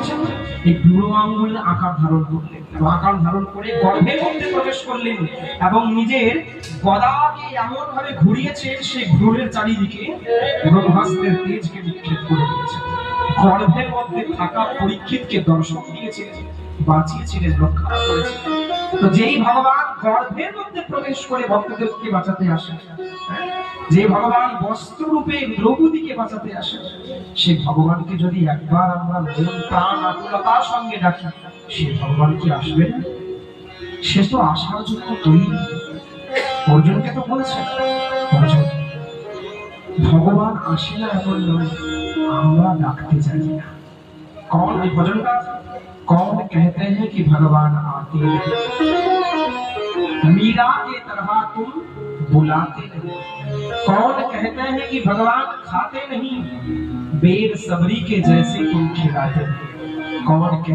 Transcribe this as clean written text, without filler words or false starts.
করেছেন, এই বুড়ো আঙ্গুল আকার ধারণ করলেন, আকার ধারণ করে গর্ভের মধ্যে প্রবেশ করলেন এবং নিজের গদাকে এমন ভাবে ঘুরিয়েছেন, সেই ঘুরের চারিদিকে ব্রহ্মাস্ত্রের তেজকে নিক্ষেপ করে দিয়েছেন। গর্ভের মধ্যে থাকা পরীক্ষিতকে দর্শন দিয়েছিলেন, বাঁচিয়েছিলেন, রক্ষা করেছিলেন। তো যেই ভগবান গর্ভের মধ্যে প্রবেশ করে ভক্তদেরকে বাঁচাতে আসেন, যে ভগবান বস্ত্ররূপে দ্রৌপদীকে বাঁচাতে আসেন, সেই ভগবানকে যদি একবার আমরা মন প্রাণ আকুলতার সঙ্গে ডাকি, সে ভগবান কি আসবে না? সে তো আসার জন্য তৈরি। অর্জুনকে তো বলেছেন, অর্জুন ভগবান আসে না এমন নয়, আমরা ডাকতে জানি না। कौन है भजन का? कौन कहते हैं कि भगवान आते हैं? मीरा के तरह तुम बुलाते नहीं। कौन कहते हैं कि भगवान खाते नहीं? बेर सबरी के जैसे तुम खिलाते नहीं। कौन